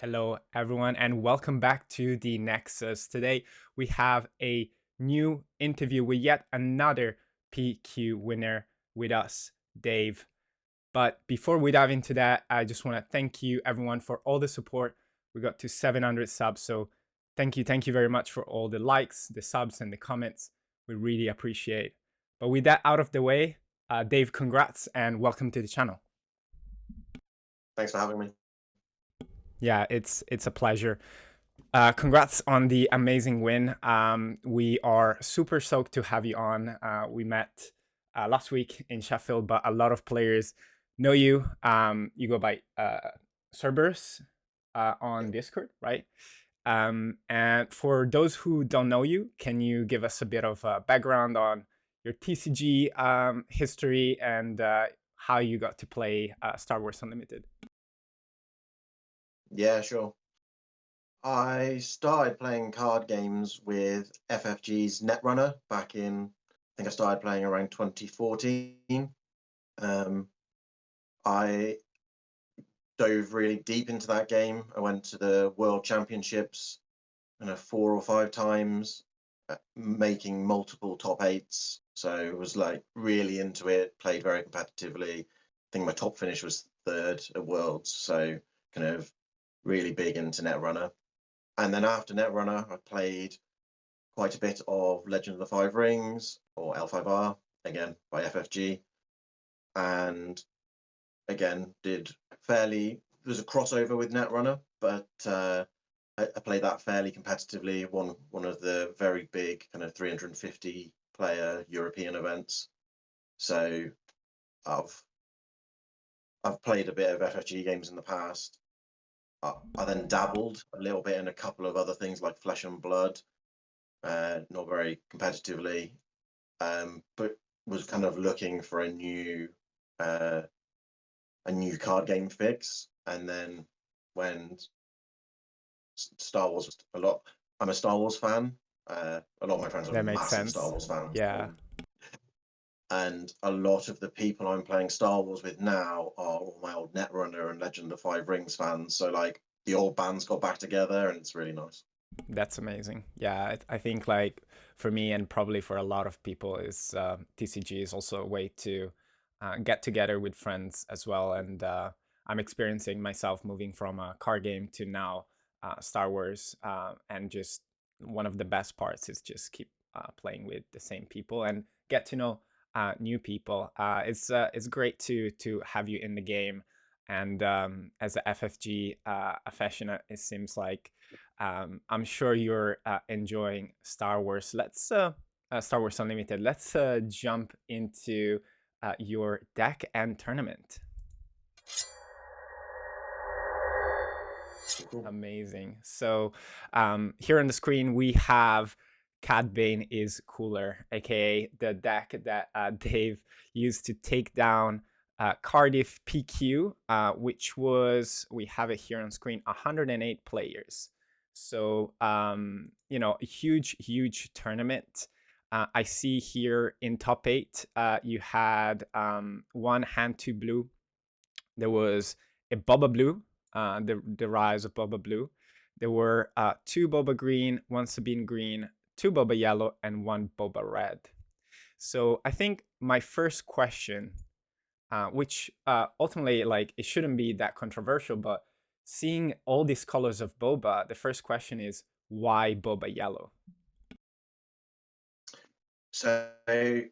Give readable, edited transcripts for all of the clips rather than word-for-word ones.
Hello, everyone, and welcome back to the Nexus. Today, we have a new interview with yet another PQ winner with us, Dave. But before we dive into that, I just want to thank you, everyone, for all the support. We got to 700 subs, so thank you very much for all the likes, the subs, and the comments. We really appreciate. But with that out of the way, Dave, congrats and welcome to the channel. Thanks for having me. Yeah, it's a pleasure. Congrats on the amazing win. We are super stoked to have you on. We met last week in Sheffield, but a lot of players know you. You go by Cerberus on Discord, right? And for those who don't know you, can you give us a bit of background on your TCG history and how you got to play Star Wars Unlimited? Yeah, sure. I started playing card games with FFG's Netrunner back in, I think I started playing around 2014. I dove really deep into that game. I went to the World Championships 4 or 5 times, making multiple top eights. So it was like really into it, played very competitively. I think my top finish was third at Worlds. So kind of really big into Netrunner. And then after Netrunner, I played quite a bit of Legend of the Five Rings or L5R, again by FFG. And again, there's a crossover with Netrunner, but I played that fairly competitively, won one of the very big kind of 350 player European events. So I've I've played a bit of FFG games in the past. I then dabbled a little bit in a couple of other things like Flesh and Blood, not very competitively, but was kind of looking for uh, a new card game fix. And then when Star Wars was I'm a Star Wars fan. A lot of my friends are That makes massive Star sense. Wars fans, Yeah. and a lot of the people I'm playing Star Wars with now are all my old Netrunner and Legend of the Five Rings fans. So like the old bands got back together, and it's really nice. That's amazing. Yeah, I think like for me and probably for a lot of people is TCG is also a way to get together with friends as well. And I'm experiencing myself moving from a card game to now Star Wars. And just one of the best parts is just keep playing with the same people and get to know new people. It's great to have you in the game. And as a FFG affectionate, it seems like I'm sure you're enjoying Star Wars. Star Wars Unlimited. Let's jump into your deck and tournament. Cool. Amazing. So here on the screen we have Cad Bane is Cooler, aka the deck that Dave used to take down Cardiff PQ, which was, we have it here on screen, 108 players. So a huge tournament. I see here in top eight, you had one hand two blue. There was a Boba blue, the rise of Boba blue. There were two Boba green, one Sabine green, two Boba yellow, and one Boba red. So I think my first question, which ultimately like it shouldn't be that controversial, but seeing all these colors of Boba, the first question is why Boba yellow? So the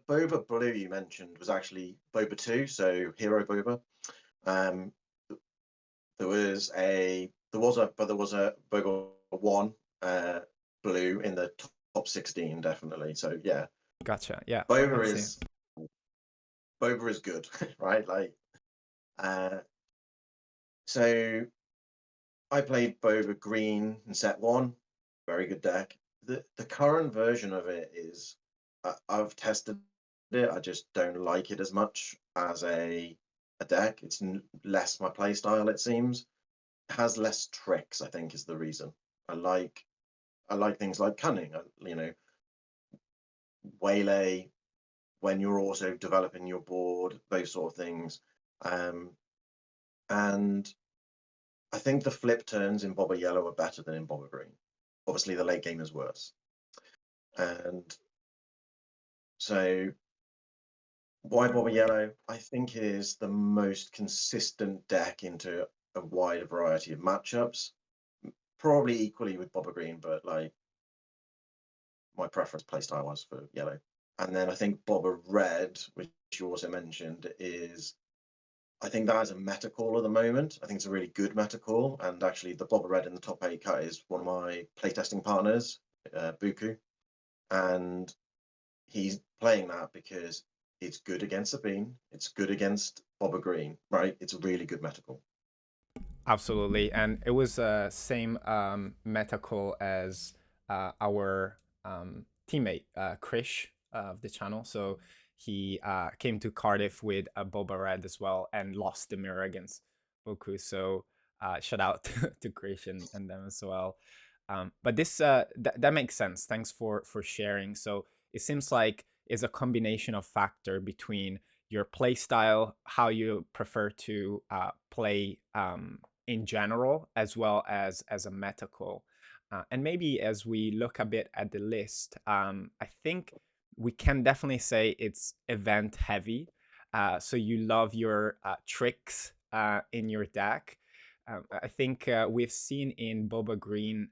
Boba Blue you mentioned was actually Boba 2, so Hero Boba. Um, there was a Boba 1 blue in the top 16, definitely. So yeah, Gotcha. Yeah, I Boba see. is Boba is good, right? Like uh, so I played Boba Green in set one, very good deck. The current version of it is I've tested it. I just don't like it as much as a deck. It's less my play style. It seems it has less tricks. I think is the reason. I like I like things like Cunning. Waylay when you're also developing your board, those sort of things. And I think the flip turns in Boba Yellow are better than in Boba Green. Obviously, the late game is worse. And so, why Boba Yellow? I think is the most consistent deck into a wide variety of matchups. Probably equally with Boba Green, but like my preference playstyle was for Yellow. And then I think Boba Red, which you also mentioned, is I think that is a meta call at the moment. I think it's a really good meta call. And actually, the Boba Red in the top 8 cut is one of my playtesting partners, Buku. And he's playing that because it's good against Sabine, it's good against Boba Green, right? It's a really good meta call. Absolutely, and it was same meta call as our teammate Krish of the channel. So he came to Cardiff with a Boba Red as well and lost the mirror against Boku. So shout out to Krish and them as well. But this that makes sense. Thanks for sharing. So it seems like it's a combination of factor between your play style, how you prefer to play in general, as well as a meta call. And maybe as we look a bit at the list, I think we can definitely say it's event heavy. So you love your tricks in your deck. I think we've seen in Boba Green,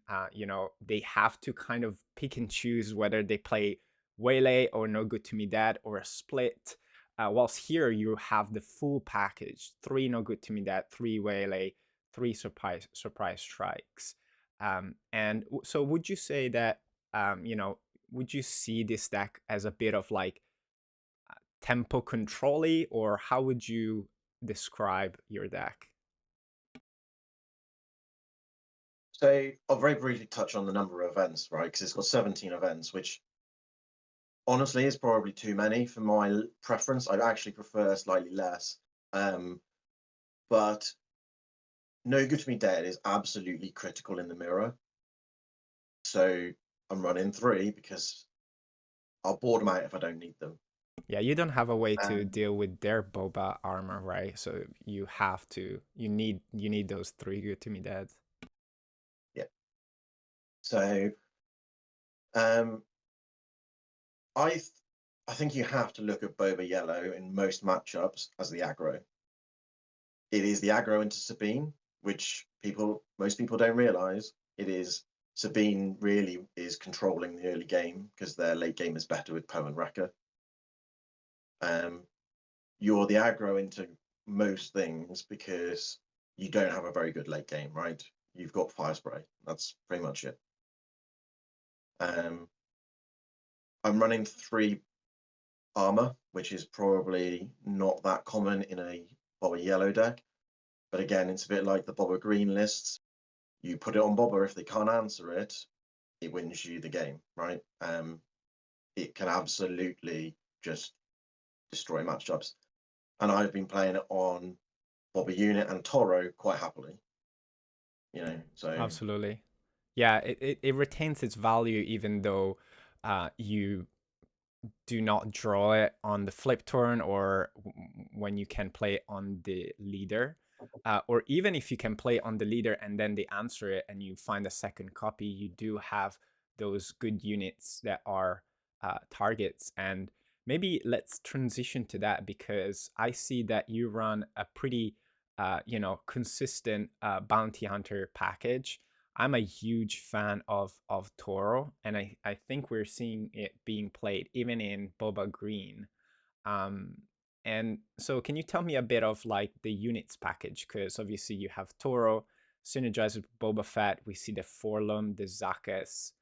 they have to kind of pick and choose whether they play Waylay or No Good To Me Dad or a split. Whilst here you have the full package: 3 No Good To Me Dad, 3 Waylay, 3 surprise strikes. And so would you say that, would you see this deck as a bit of like tempo control-y, or how would you describe your deck? So I'll very briefly touch on the number of events, right? Because it's got 17 events, which honestly is probably too many for my preference. I actually prefer slightly less. But No Good To Me Dead is absolutely critical in the mirror. So I'm running 3 because I'll board them out if I don't need them. Yeah, you don't have a way to Um, deal with their Boba armor, right? So you need those 3 Good To Me Dads. yeah. So um, I th- I think you have to look at Boba Yellow in most matchups as the aggro. It is the aggro into Sabine, which most people don't realize. It is Sabine really is controlling the early game because their late game is better with Poe and Wrecker. Um, you're the aggro into most things because you don't have a very good late game, right? You've got fire spray. That's pretty much it. Um, I'm running 3 armor, which is probably not that common in a Boba Yellow deck. But again, it's a bit like the Boba Green lists. You put it on Boba, if they can't answer it, it wins you the game, right? It can absolutely just destroy matchups. And I've been playing it on Boba Unit and Toro quite happily, so Absolutely. Yeah, it retains its value even though you do not draw it on the flip turn, or when you can play on the leader, or even if you can play on the leader and then they answer it and you find a second copy, you do have those good units that are targets. And maybe let's transition to that, because I see that you run a pretty consistent bounty hunter package. I'm a huge fan of Toro, and I think we're seeing it being played even in Boba Green. Um, and so, can you tell me a bit of like the units package? Because obviously you have Toro synergized with Boba Fett. We see the Forlum, the Zakas.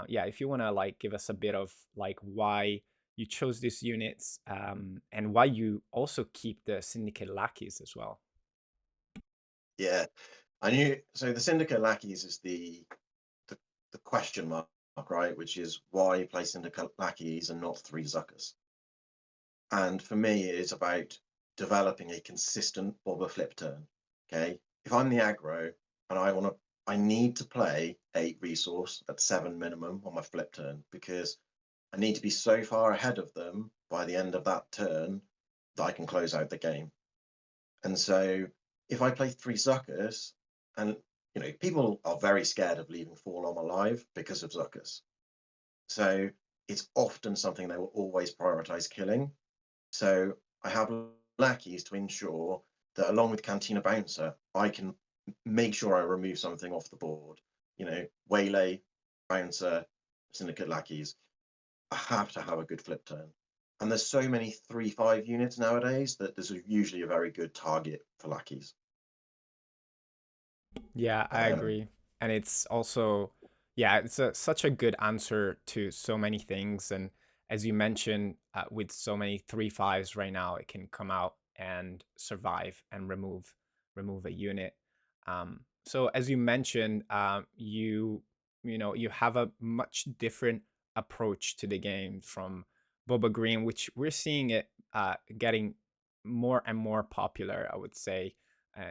Yeah, if you want to like give us a bit of like why you chose these units, and why you also keep the Syndicate lackeys as well. yeah. I knew so the Syndicate lackeys is the, the question mark, right? Which is why play Syndicate lackeys and not 3 Zuckers. And for me, it is about developing a consistent Boba flip turn. Okay. If I'm the aggro and I need to play 8 resource at 7 minimum on my flip turn because I need to be so far ahead of them by the end of that turn that I can close out the game. And so if I play 3 Zuckers, And people are very scared of leaving Forlom alive because of Zuckus. So it's often something they will always prioritize killing. So I have lackeys to ensure that along with Cantina Bouncer, I can make sure I remove something off the board. Waylay, Bouncer, Syndicate lackeys. I have to have a good flip turn. And there's so many 3/5 units nowadays that there's usually a very good target for lackeys. Yeah, I Um, agree. And it's also, yeah, it's such a good answer to so many things. And as you mentioned, with so many 3/5s right now, it can come out and survive and remove a unit. So as you mentioned, you have a much different approach to the game from Boba Green, which we're seeing it getting more and more popular. I would say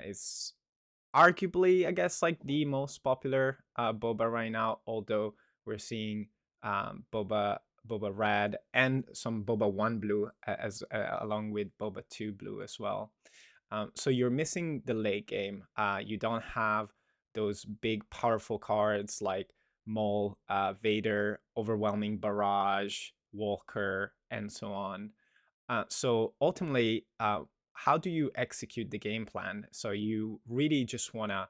is arguably, I guess, like the most popular boba right now. Although we're seeing boba red and some boba one blue as along with boba two blue as well. So you're missing the late game. You don't have those big powerful cards like Maul, Vader, Overwhelming Barrage, Walker, and so on. So ultimately, how do you execute the game plan? So you really just wanna,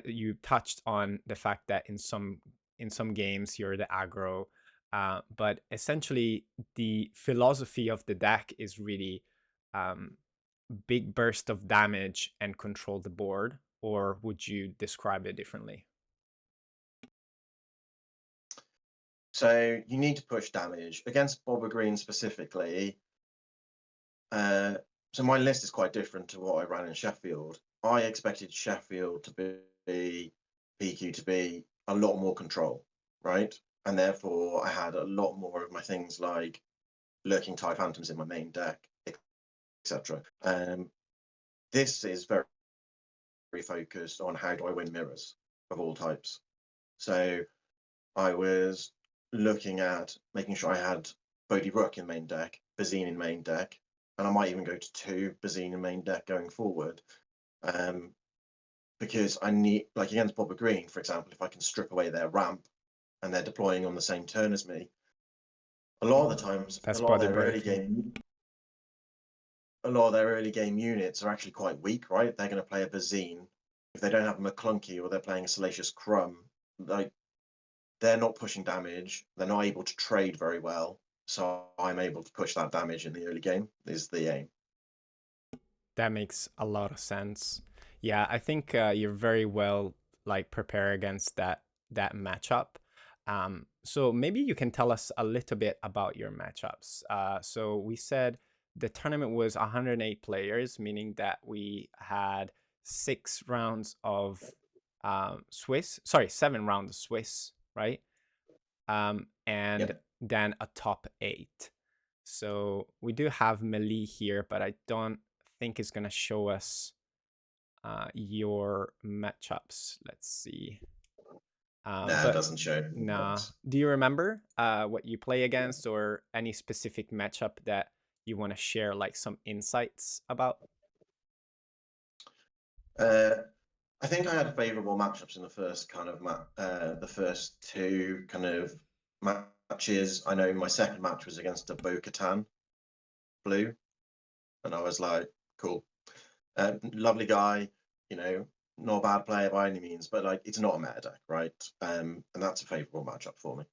you touched on the fact that in some games you're the aggro, but essentially the philosophy of the deck is really um, big burst of damage and control the board, or would you describe it differently? so you need to push damage against Bobber Green specifically. Uh, so my list is quite different to what I ran in Sheffield. I expected Sheffield to be PQ to be a lot more control, right? And therefore I had a lot more of my things like lurking TIE Phantoms in my main deck, etc. This is very, very focused on how do I win mirrors of all types. So I was looking at making sure I had Bodhi Rook in main deck, Bazine in main deck, and I might even go to 2 Bazine in main deck going forward. Because I need, like against Bobber Green, for example, if I can strip away their ramp and they're deploying on the same turn as me, a lot of the times, That's body breaking. a lot of their early game units are actually quite weak, right? They're going to play a Bazine. If they don't have a McClunky or they're playing a Salacious Crumb, like they're not pushing damage. They're not able to trade very well. So I'm able to push that damage in the early game is the aim. That makes a lot of sense. Yeah, I think you're very well like prepared against that matchup. So maybe you can tell us a little bit about your matchups. So we said the tournament was 108 players, meaning that we had 6 rounds of Swiss. Sorry, 7 rounds of Swiss, right? And Yep. then a top 8. So we do have melee here, but I don't think it's gonna show us your matchups. Let's see. Nah, it But doesn't show. nah. Do you remember what you play against or any specific matchup that you want to share like some insights about? I think I had favourable matchups in the first the first 2 kind of matches. I know my second match was against a Bo-Katan blue, and I was like, cool, lovely guy, not a bad player by any means, but like it's not a meta deck, right? And that's a favourable matchup for me.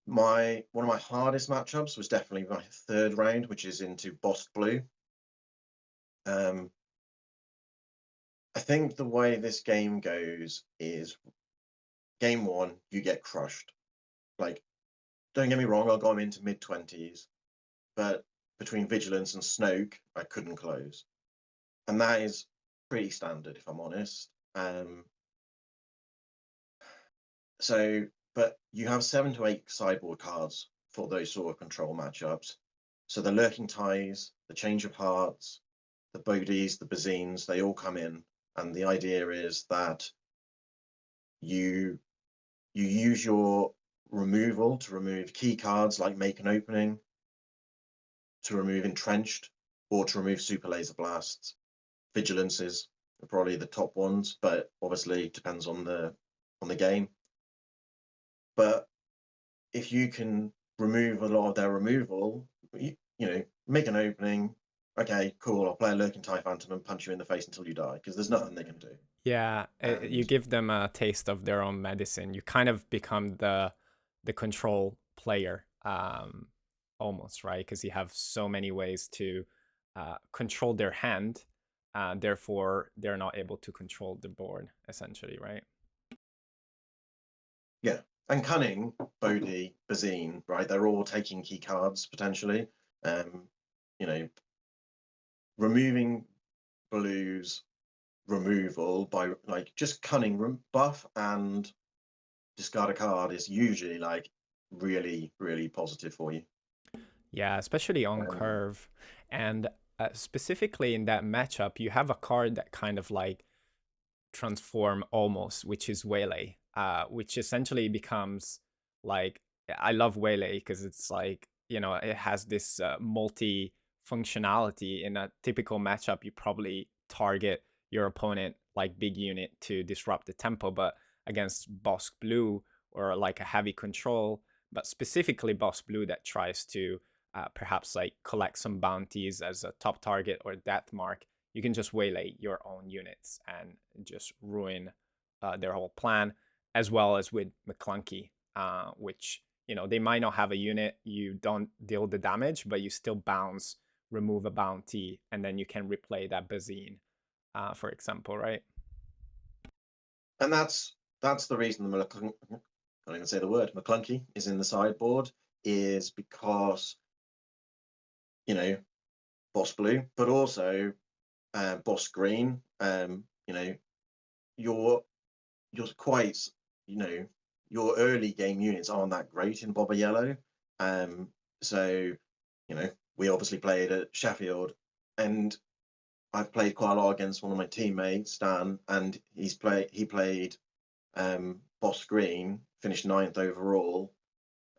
One of my hardest matchups was definitely my third round, which is into Boss Blue. Um, I think the way this game goes is game 1, you get crushed. Like, don't get me wrong, I got him into mid-20s, but between Vigilance and Snoke, I couldn't close. And that is pretty standard, if I'm honest. But you have 7 to 8 sideboard cards for those sort of control matchups. So the Lurking Ties, the Change of Hearts, the Bodis, the Bazines, they all come in. And the idea is that you use your removal to remove key cards like Make an Opening, to remove Entrenched, or to remove Super Laser Blasts, Vigilances, are probably the top ones, but obviously depends on the game. But if you can remove a lot of their removal, you know, make an opening. Okay, cool. I'll play a Lurking TIE Phantom and punch you in the face until you die because there's nothing they can do. Yeah, you And give them a taste of their own medicine. You kind of become the control player, almost, right? Because you have so many ways to control their hand. Therefore, they're not able to control the board, essentially, right? yeah, and Cunning, Bodhi, Bazine, right? They're all taking key cards potentially. You know, removing blues removal by like just Cunning buff and discard a card is usually like really, really positive for you. Yeah, especially on Um, curve. And specifically in that matchup, you have a card that kind of like transform almost, which is Waylay, which essentially becomes like, I love Waylay because it's like, you know, it has this multi functionality. In a typical matchup, you probably target your opponent like big unit to disrupt the tempo, but against Boss Blue or like a heavy control, but specifically Boss Blue that tries to perhaps like collect some bounties as a top target or death mark, you can just waylay your own units and just ruin their whole plan, as well as with McClunky, which, you know, they might not have a unit, you don't deal the damage, but you still bounce, remove a bounty, and then you can replay that Bazine, for example, right? and that's the reason the can't even say the word McClunky is in the sideboard is because you know Boss Blue, but also Boss Green. You know, you're quite you know your early game units aren't that great in Boba Yellow. Um, so you know we obviously played at Sheffield, and I've played quite a lot against one of my teammates, Dan, and he played Boss Green, finished 9th overall,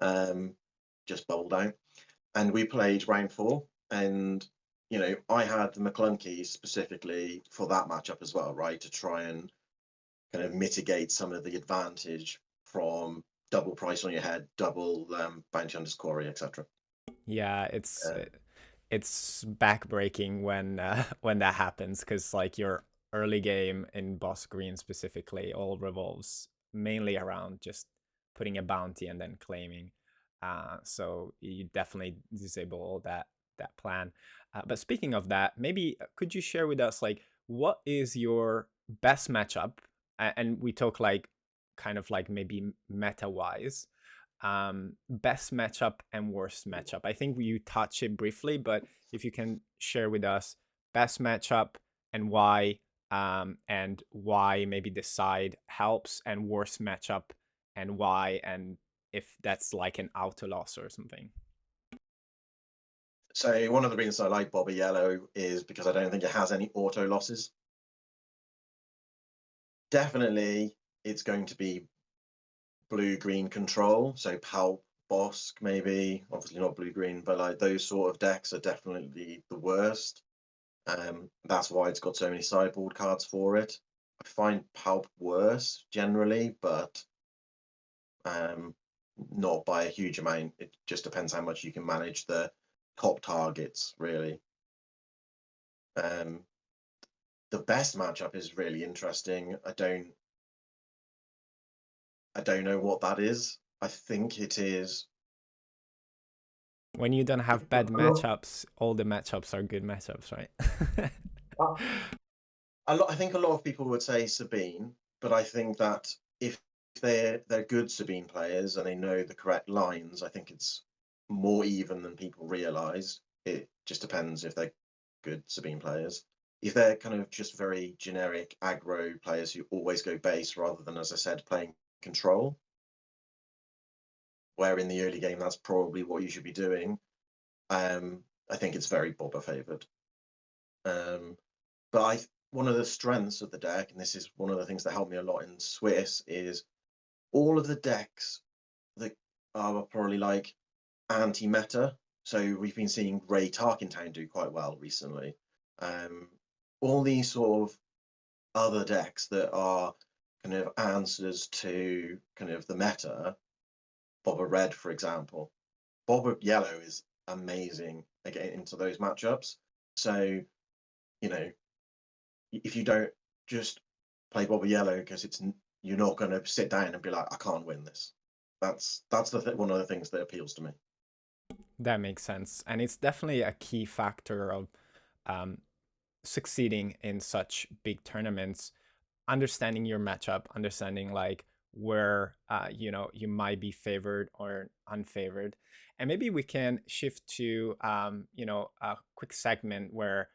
um, just bowled out. And we played round 4, and you know I had the McClunky specifically for that matchup as well, right, to try and kind of mitigate some of the advantage from double price on your head, double bounty on quarry, etc. Yeah, it's backbreaking when when that happens, because like your early game in Boss Green specifically all revolves mainly around just putting a bounty and then claiming. So you definitely disable all that plan. But speaking of that, maybe could you share with us like what is your best matchup? And we talk like kind of like maybe meta wise, best matchup and worst matchup. I think you touched it briefly, but if you can share with us best matchup and why maybe the side helps, and worst matchup and why, and if that's like an auto loss or something. So one of the reasons I like Bobby Yellow is because I don't think it has any auto losses. Definitely, it's going to be blue green control. So Palp, Bosk, maybe obviously not blue green, but like those sort of decks are definitely the worst. That's why it's got so many sideboard cards for it. I find Palp worse generally, but um, not by a huge amount. It just depends how much you can manage the top targets, really. Um, the best matchup is really interesting. I don't know what that is. I think it is. When you don't have bad matchups, all the matchups are good matchups, right? I think a lot of people would say Sabine, but I think that if they're good Sabine players and they know the correct lines, I think it's more even than people realize. It just depends if they're good Sabine players. If they're kind of just very generic aggro players who always go base rather than, as I said, playing control, where in the early game that's probably what you should be doing. I think it's very Boba favored. But one of the strengths of the deck, and this is one of the things that helped me a lot in Swiss, is all of the decks that are probably like anti-meta. So we've been seeing Ray Tarkentown do quite well recently. All these sort of other decks that are kind of answers to kind of the meta. Boba Red, for example. Boba Yellow is amazing again into those matchups. So, you know, if you don't just play Boba Yellow because you're not going to sit down and be like, I can't win this. That's one of the things that appeals to me. That makes sense. And it's definitely a key factor of um, succeeding in such big tournaments, understanding your matchup, understanding like where you might be favored or unfavored. And maybe we can shift to a quick segment where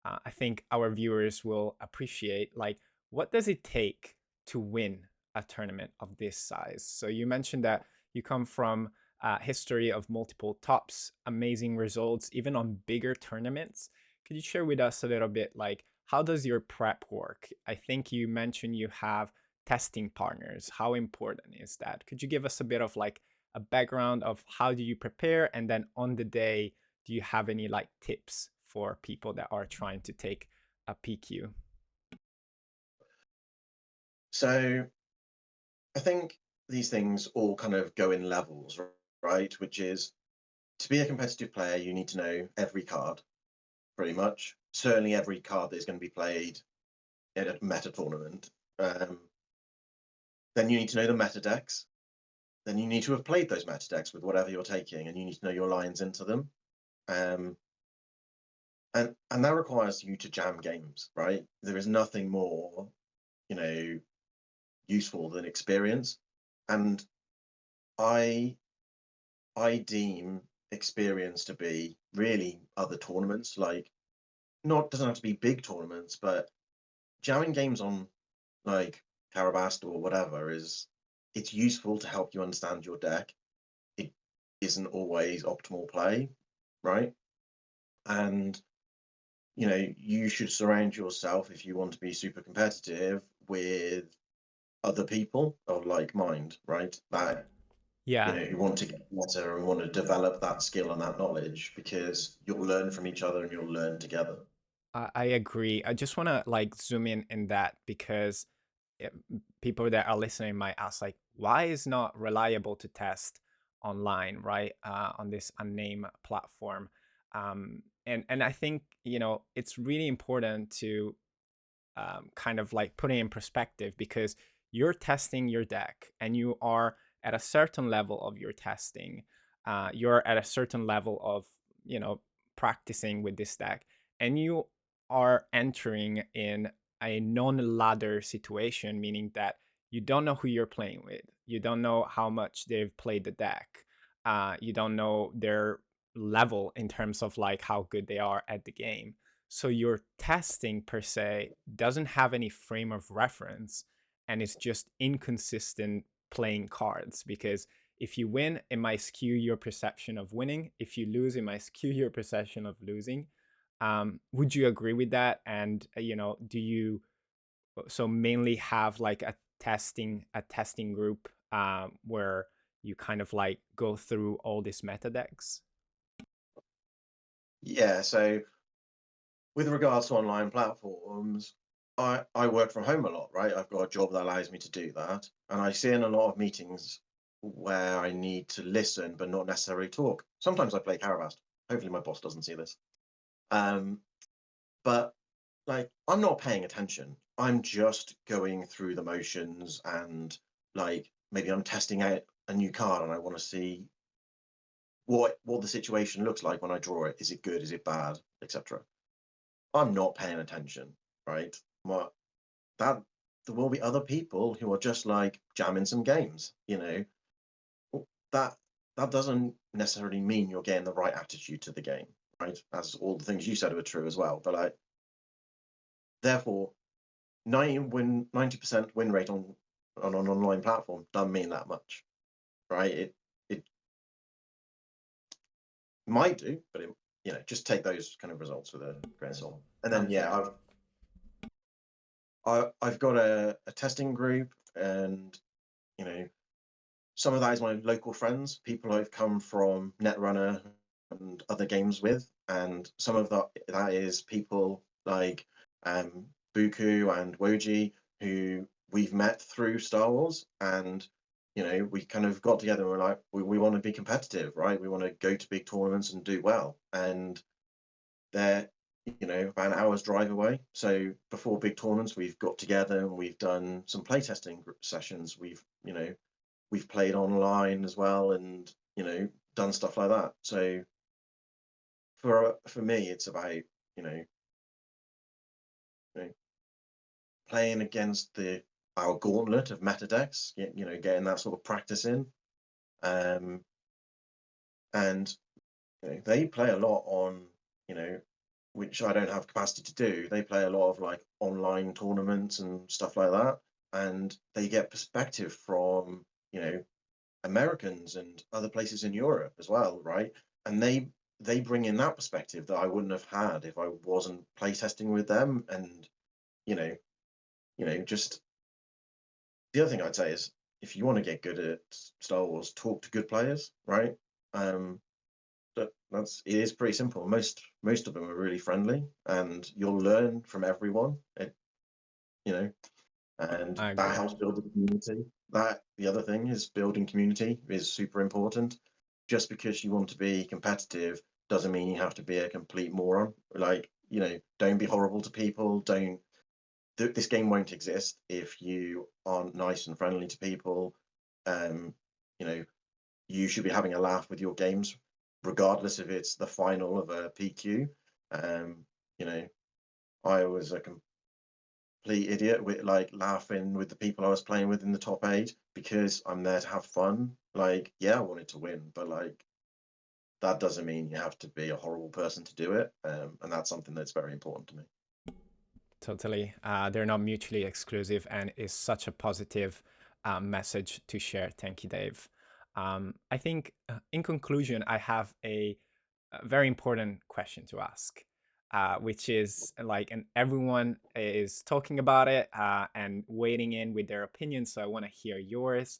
I think our viewers will appreciate like what does it take to win a tournament of this size. So you mentioned that you come from a history of multiple tops, amazing results, even on bigger tournaments. Could you share with us a little bit like how does your prep work? I think you mentioned you have testing partners. How important is that? Could you give us a bit of like a background of how do you prepare, and then on the day do you have any like tips for people that are trying to take a PQ? So I think these things all kind of go in levels, right? Which is to be a competitive player, you need to know every card, pretty much. Certainly every card that is going to be played in a meta tournament. Then you need to know the meta decks. Then you need to have played those meta decks with whatever you're taking, and you need to know your lines into them. Um, and that requires you to jam games, right? There is nothing more, you know, useful than experience. And I I deem experience to be really other tournaments, like not doesn't have to be big tournaments, but jamming games on like Carabast or whatever it's useful to help you understand your deck. It isn't always optimal play, right? And you should surround yourself if you want to be super competitive with other people of like mind, right? That Yeah, who want to get better and want to develop that skill and that knowledge because you'll learn from each other and you'll learn together. I agree. I just want to like zoom in that because people that are listening might ask like, why is not reliable to test online, right? On this unnamed platform. And I think, it's really important to kind of like putting in perspective because you're testing your deck and you are at a certain level of your testing. You're at a certain level of, you know, practicing with this deck, and you are entering in a non-ladder situation, meaning that you don't know who you're playing with. You don't know how much they've played the deck. You don't know their level in terms of like how good they are at the game. So your testing per se doesn't have any frame of reference, and it's just inconsistent playing cards because if you win, it might skew your perception of winning. If you lose, it might skew your perception of losing. Would you agree with that? And do you so mainly have like a testing group where you kind of like go through all these meta decks? Yeah, so with regards to online platforms, I work from home a lot, right? I've got a job that allows me to do that. And I see in a lot of meetings where I need to listen but not necessarily talk. Sometimes I play Carabast. Hopefully my boss doesn't see this. Um, but like I'm not paying attention. I'm just going through the motions and like maybe I'm testing out a new card and I want to see what the situation looks like when I draw it. Is it good? Is it bad? Etc. I'm not paying attention, right? Well, that there will be other people who are just like jamming some games, That that doesn't necessarily mean you're getting the right attitude to the game, right? As all the things you said were true as well. But like therefore 90% win rate on an online platform doesn't mean that much, right? It might do, but just take those kind of results with a grain of salt. And then Okay. yeah, I've got a testing group, and you know some of that is my local friends, people I've come from Netrunner and other games with, and some of that is people like Buku and Woji, who we've met through Star Wars, and we kind of got together and we're like, we want to be competitive, right? We want to go to big tournaments and do well, and they're about an hour's drive away. So before big tournaments, we've got together and we've done some playtesting sessions. We've played online as well, and done stuff like that. So for me, it's about playing against our gauntlet of meta decks, getting that sort of practice in, and they play a lot on which I don't have capacity to do. They play a lot of like online tournaments and stuff like that, and they get perspective from Americans and other places in Europe as well, right? And they bring in that perspective that I wouldn't have had if I wasn't playtesting with them. And just the other thing I'd say is, if you want to get good at Star Wars, talk to good players, right? But it is pretty simple. Most of them are really friendly, and you'll learn from everyone. And I that agree. helps build the community. The other thing is, building community is super important. Just because you want to be competitive doesn't mean you have to be a complete moron. Like, don't be horrible to people. This game won't exist if you aren't nice and friendly to people. You should be having a laugh with your games, regardless if it's the final of a PQ. I was a complete idiot with like laughing with the people I was playing with in the top 8, because I'm there to have fun. Like, yeah, I wanted to win, but like, that doesn't mean you have to be a horrible person to do it. And that's something that's very important to me. Totally. They're not mutually exclusive, and is such a positive message to share. Thank you, Dave. I think, in conclusion, I have a very important question to ask, which is like, and everyone is talking about it and waiting in with their opinions. So I want to hear yours.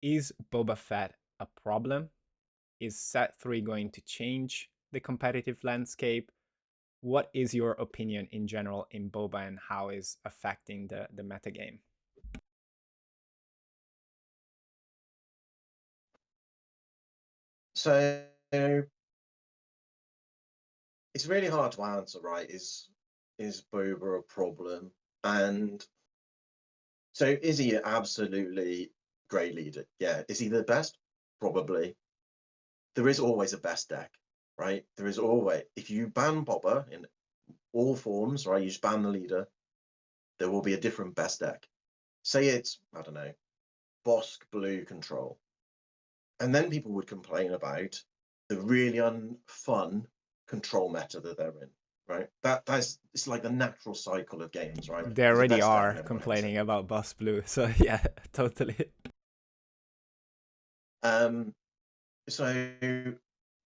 Is Boba Fett a problem? Is Set 3 going to change the competitive landscape? What is your opinion in general in Boba, and how is affecting the metagame? So it's really hard to answer, right? Is Boba a problem? And so, is he an absolutely great leader? Yeah. Is he the best? Probably. There is always a best deck, right? There is always, if you ban Boba in all forms, right? You just ban the leader, there will be a different best deck. Say it's, I don't know, Bosk Blue Control. And then people would complain about the really unfun control meta that they're in, right? It's like the natural cycle of games, right? They There's a already best deck are and everyone hates it. complaining about Boss Blue, so yeah, totally. So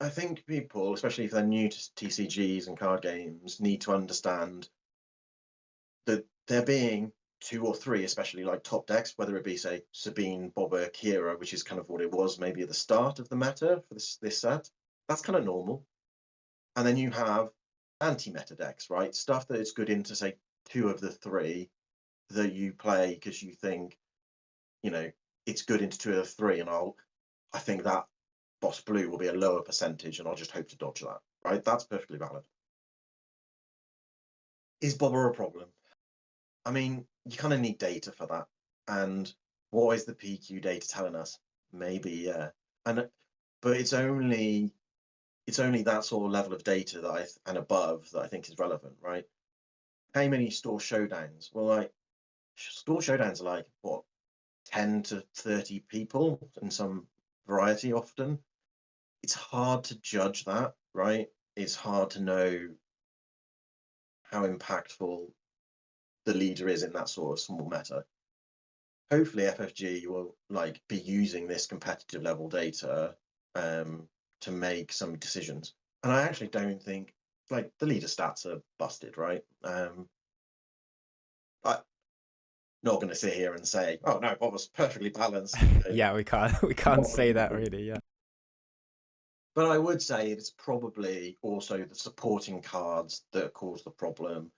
I think people, especially if they're new to TCGs and card games, need to understand that there being 2 or 3, especially like top decks, whether it be, say, Sabine, Boba, Kira, which is kind of what it was maybe at the start of the meta for this set, that's kind of normal. And then you have anti-meta decks, right? Stuff that is good into, say, 2 of the 3 that you play because you think, it's good into 2 of the 3, and I think that Boss Blue will be a lower percentage, and I'll just hope to dodge that, right? That's perfectly valid. Is Boba a problem? I mean, you kind of need data for that. And what is the PQ data telling us? Maybe, yeah. But it's only that sort of level of data and above that I think is relevant, right? How many store showdowns? Well, like, store showdowns are like, what, 10 to 30 people in some variety often. It's hard to judge that, right? It's hard to know how impactful the leader is in that sort of small meta. Hopefully FFG will like be using this competitive level data to make some decisions. And I actually don't think like the leader stats are busted, right? I'm not going to sit here and say, oh no, Bob was perfectly balanced. Yeah, we can't say that really. Yeah. But I would say it's probably also the supporting cards that cause the problem.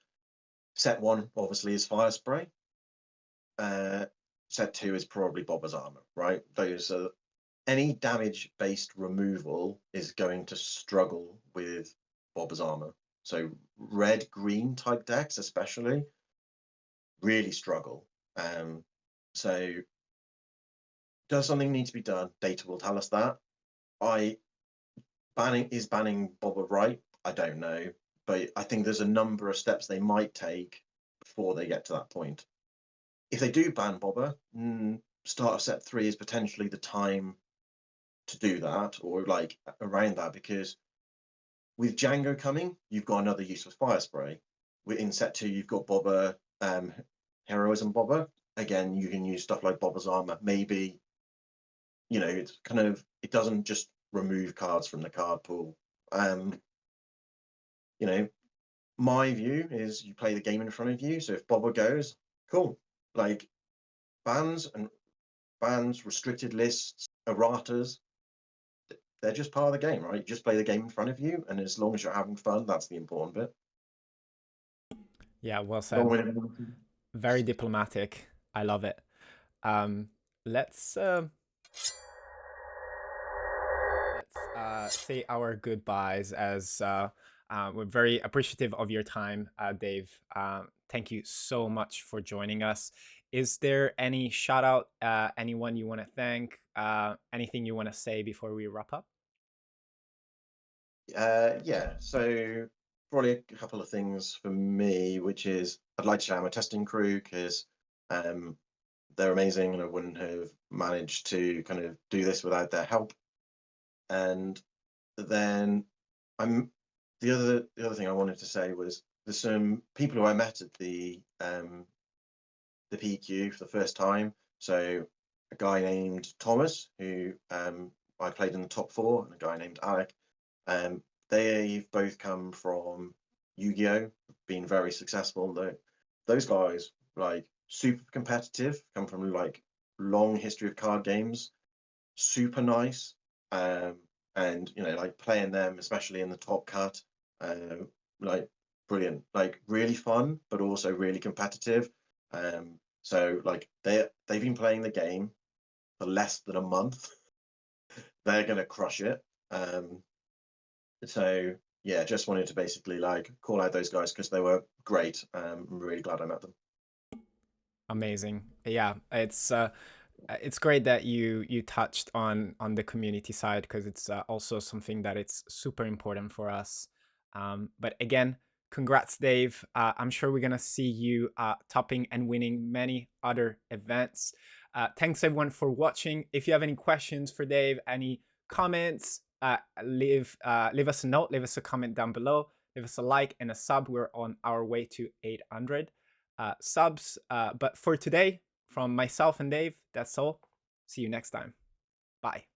Set 1 obviously is Fire Spray. Set 2 is probably Boba's Armor, right? Those are any damage-based removal is going to struggle with Boba's Armor. So red-green type decks especially really struggle. So does something need to be done? Data will tell us that. Banning Boba right? I don't know, but I think there's a number of steps they might take before they get to that point. If they do ban Boba, start of set 3 is potentially the time to do that, or like around that, because with Django coming, you've got another use of Fire Spray. In set 2, you've got Boba, Heroism Boba. Again, you can use stuff like Boba's Armor. Maybe, it's kind of, it doesn't just remove cards from the card pool. My view is you play the game in front of you. So if Boba goes, cool. Like bans, restricted lists, erratas, they're just part of the game, right? You just play the game in front of you, and as long as you're having fun, that's the important bit. Yeah, well said. Very diplomatic. I love it. Let's say our goodbyes, as we're very appreciative of your time, Dave. Thank you so much for joining us. Is there any shout out, anyone you want to thank, anything you want to say before we wrap up? Yeah, so probably a couple of things for me, which is I'd like to shout out my testing crew, because they're amazing and I wouldn't have managed to kind of do this without their help. And then the other thing I wanted to say was there's some people who I met at the PQ for the first time. So a guy named Thomas, who I played in the top 4, and a guy named Alec. They've both come from Yu-Gi-Oh, been very successful. Those guys, like, super competitive, come from like long history of card games, super nice, and like playing them, especially in the top cut, like brilliant, like really fun, but also really competitive. So like they've been playing the game for less than a month. They're gonna crush it. So yeah, just wanted to basically like call out those guys because they were great. I'm really glad I met them. Amazing. Yeah, it's great that you touched on the community side, because it's also something that it's super important for us. But again, congrats, Dave. I'm sure we're gonna see you topping and winning many other events. Thanks everyone for watching. If you have any questions for Dave, any comments, leave us a note, leave us a comment down below, leave us a like and a sub. We're on our way to 800 subs. But for today, from myself and Dave, that's all. See you next time. Bye.